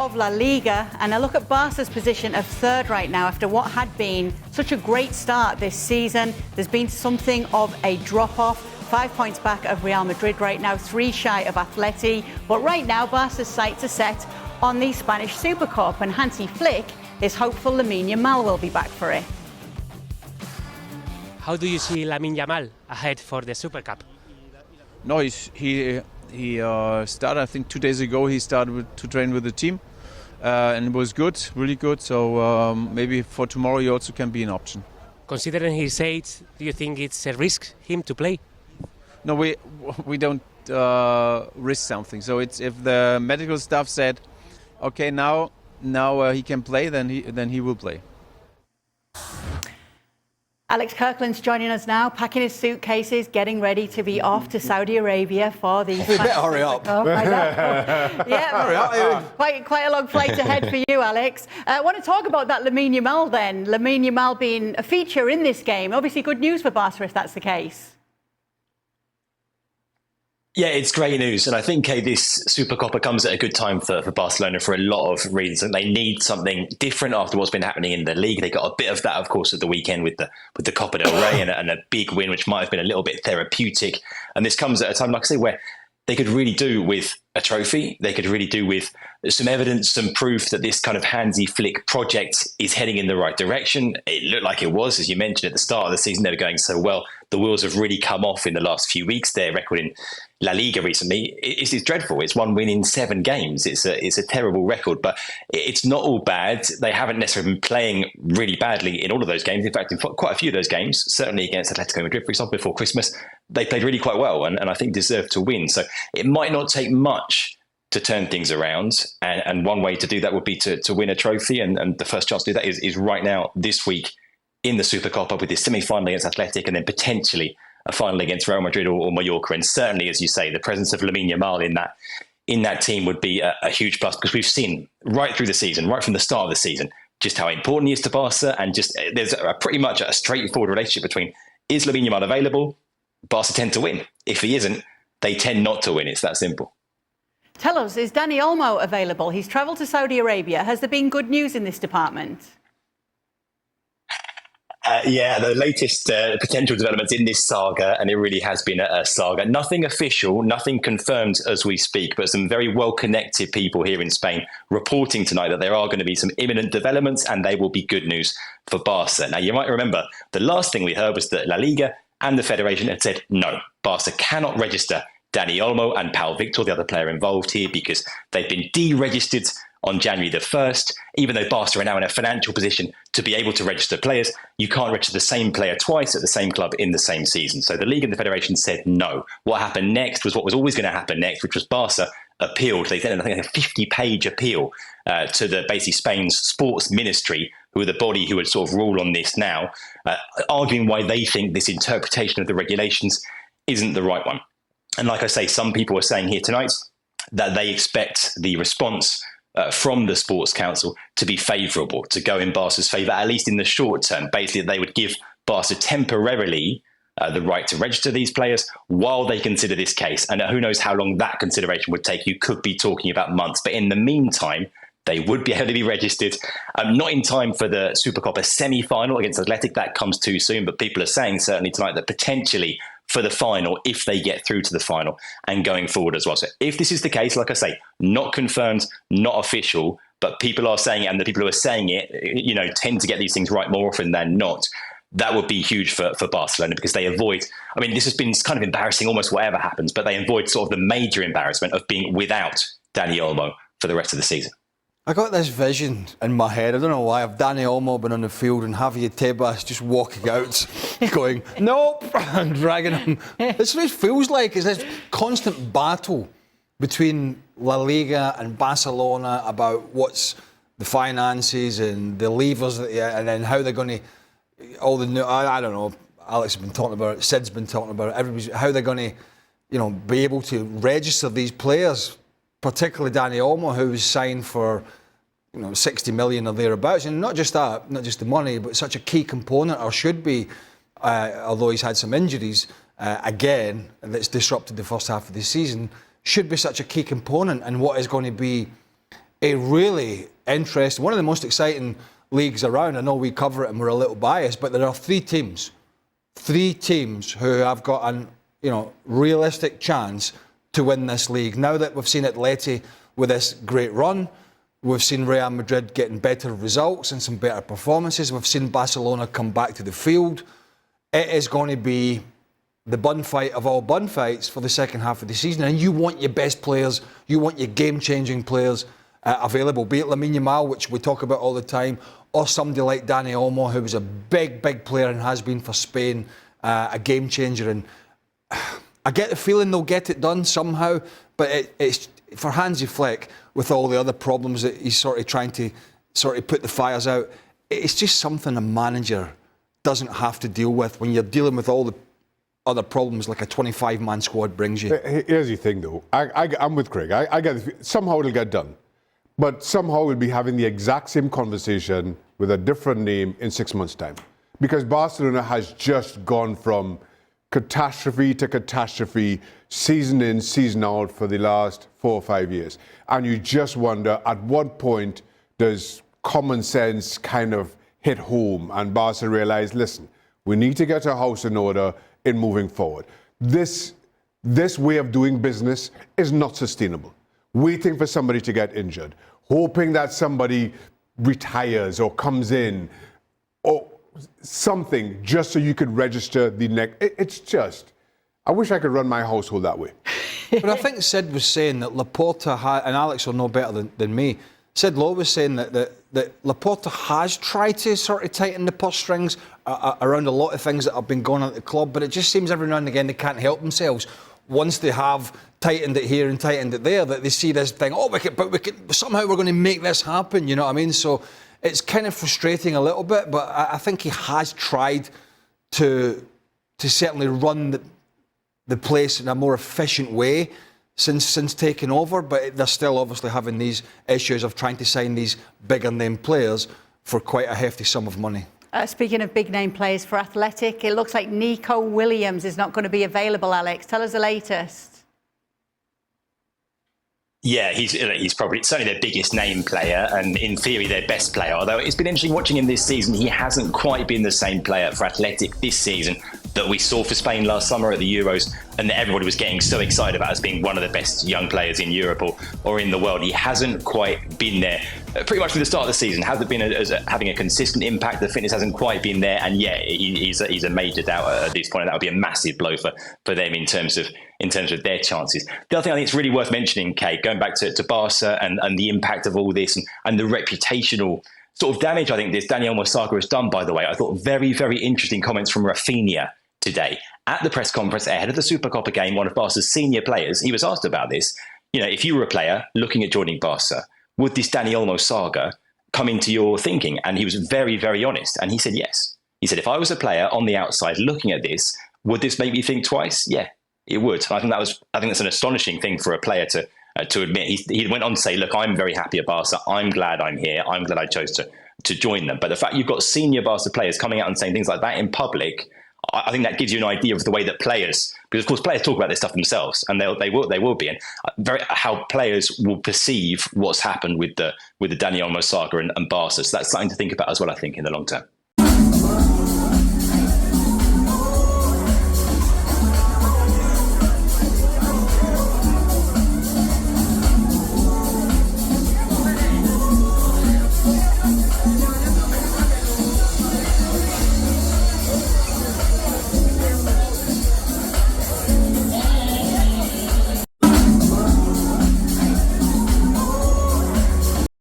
of La Liga, and a look at Barca's position of third right now after what had been such a great start this season. There's been something of a drop-off. 5 points back of Real Madrid right now, 3 shy of Atleti. But right now, Barca's sights are set on the Spanish Super Cup, and Hansi Flick is hopeful Lamine Yamal will be back for it. How do you see Lamine Yamal ahead for the Super Cup? No, he started, I think 2 days ago, he started to train with the team. And it was good, really good. So maybe for tomorrow he also can be an option. Considering his age, do you think it's a risk him to play? No, we don't risk something. So it's if the medical staff said, okay, now he can play, then he will play. Alex Kirkland's joining us now, packing his suitcases, getting ready to be off to Saudi Arabia for the... We better hurry up. Yeah, quite a long flight ahead for you, Alex. I want to talk about that Lamine Yamal then. Lamine Yamal being a feature in this game. Obviously good news for Barca if that's the case. Yeah, it's great news. And I think this Supercopa comes at a good time for Barcelona for a lot of reasons. They need something different after what's been happening in the league. They got a bit of that, of course, at the weekend with the Copa del Rey and a big win, which might have been a little bit therapeutic. And this comes at a time, like I say, where they could really do with a trophy. They could really do with some evidence, some proof that this kind of Hansi Flick project is heading in the right direction. It looked like it was, as you mentioned, at the start of the season. They were going so well. The wheels have really come off in the last few weeks. Their record in La Liga recently is dreadful. It's 1 win in 7 games. It's a terrible record, but it's not all bad. They haven't necessarily been playing really badly in all of those games. In fact, in quite a few of those games, certainly against Atletico Madrid, for example, before Christmas, they played really quite well and I think deserved to win. So it might not take much to turn things around. And one way to do that would be to win a trophy. And the first chance to do that is right now, this week, in the Supercopa with this semi-final against Athletic and then potentially a final against Real Madrid or Mallorca. And certainly, as you say, the presence of Lamine Yamal in that team would be a huge plus, because we've seen right through the season, right from the start of the season, just how important he is to Barca. And just there's pretty much a straightforward relationship between, is Lamine Yamal available? Barca tend to win. If he isn't, they tend not to win. It's that simple. Tell us, is Dani Olmo available? He's travelled to Saudi Arabia. Has there been good news in this department? Yeah, the latest potential developments in this saga, and it really has been a saga. Nothing official, nothing confirmed as we speak, but some very well-connected people here in Spain reporting tonight that there are going to be some imminent developments and they will be good news for Barca. Now, you might remember the last thing we heard was that La Liga and the Federation had said, no, Barca cannot register Dani Olmo and Pau Victor, the other player involved here, because they've been deregistered on January the 1st. Even though Barca are now in a financial position to be able to register players, you can't register the same player twice at the same club in the same season. So the League and the Federation said no. What happened next was what was always going to happen next, which was Barca appealed. They sent, I think, a 50-page appeal to the basically Spain's sports ministry, who are the body who would sort of rule on this now, arguing why they think this interpretation of the regulations isn't the right one. And like I say, some people are saying here tonight that they expect the response from the Sports Council to be favourable, to go in Barca's favour, at least in the short term. Basically, they would give Barca temporarily the right to register these players while they consider this case. And who knows how long that consideration would take. You could be talking about months. But in the meantime, they would be able to be registered. Not in time for the Supercopa semi-final against Athletic. That comes too soon. But people are saying certainly tonight that potentially for the final, if they get through to the final and going forward as well. So if this is the case, like I say, not confirmed, not official, but people are saying it, and the people who are saying it, tend to get these things right more often than not. That would be huge for Barcelona, because they avoid, this has been kind of embarrassing almost whatever happens, but they avoid sort of the major embarrassment of being without Dani Olmo for the rest of the season. I got this vision in my head, I don't know why, of Dani Olmo being on the field and Javier Tebas just walking out, going, nope, and dragging him. That's what it feels like, is this constant battle between La Liga and Barcelona about what's the finances and the levers, and then how they're going to, I don't know, Alex has been talking about it, Sid's been talking about it, everybody's, how they're going to, be able to register these players, particularly Dani Olmo, who was signed for 60 million or thereabouts. And not just that, not just the money, but such a key component, or should be, although he's had some injuries, again, that's disrupted the first half of the season, should be such a key component in what is going to be a really interesting, one of the most exciting leagues around. I know we cover it and we're a little biased, but there are three teams who have got an realistic chance to win this league. Now that we've seen Atleti with this great run, we've seen Real Madrid getting better results and some better performances. We've seen Barcelona come back to the field. It is going to be the bun fight of all bun fights for the second half of the season. And you want your best players, you want your game-changing players available, be it Lamine Yamal, which we talk about all the time, or somebody like Dani Olmo, who was a big, big player and has been for Spain, a game-changer. And I get the feeling they'll get it done somehow, but it's for Hansi Flick, with all the other problems that he's sort of trying to put the fires out, it's just something a manager doesn't have to deal with when you're dealing with all the other problems like a 25-man squad brings you. Here's the thing, though. I'm with Craig. I get somehow it'll get done, but somehow we'll be having the exact same conversation with a different name in 6 months' time, because Barcelona has just gone from catastrophe to catastrophe, season in, season out for the last 4 or 5 years, and you just wonder at what point does common sense kind of hit home and Barca realize, listen, we need to get our house in order in moving forward. This way of doing business is not sustainable. Waiting for somebody to get injured, hoping that somebody retires or comes in or something just so you could register the next. It's just, I wish I could run my household that way. But I think Sid was saying that Laporta and Alex will know better than me. Sid Lowe was saying that Laporta has tried to sort of tighten the purse strings around a lot of things that have been going on at the club, but it just seems every now and again they can't help themselves. Once they have tightened it here and tightened it there, that they see this thing, somehow we're going to make this happen, you know what I mean? So it's kind of frustrating a little bit, but I think he has tried to certainly run the place in a more efficient way since taking over, but they're still obviously having these issues of trying to sign these bigger name players for quite a hefty sum of money. Speaking of big name players for Athletic, it looks like Nico Williams is not going to be available, Alex. Tell us the latest. Yeah, he's probably certainly their biggest name player and in theory their best player. Although it's been interesting watching him this season. He hasn't quite been the same player for Athletic this season that we saw for Spain last summer at the Euros, and that everybody was getting so excited about as being one of the best young players in Europe or in the world. He hasn't quite been there pretty much from the start of the season. Hasn't been having a consistent impact. The fitness hasn't quite been there, and yeah, he's a major doubter at this point, and that would be a massive blow for them in terms of their chances. The other thing I think it's really worth mentioning, Kate, going back to Barca and the impact of all this and the reputational sort of damage I think this Dani Olmo saga has done, by the way. I thought very, very interesting comments from Rafinha today at the press conference ahead of the Supercopa game. One of Barca's senior players, he was asked about this. You know, if you were a player looking at joining Barca, would this Dani Olmo saga come into your thinking? And he was very, very honest. And he said yes. He said, if I was a player on the outside looking at this, would this make me think twice? Yeah, it would. I think that's an astonishing thing for a player to admit. He went on to say, look, I'm very happy at Barca. I'm glad I'm here. I'm glad I chose to join them. But the fact you've got senior Barca players coming out and saying things like that in public, I think that gives you an idea of the way that players, because of course players talk about this stuff themselves, and they will be, and how players will perceive what's happened with the Dani Olmo saga and Barca. So that's something to think about as well, I think, in the long term.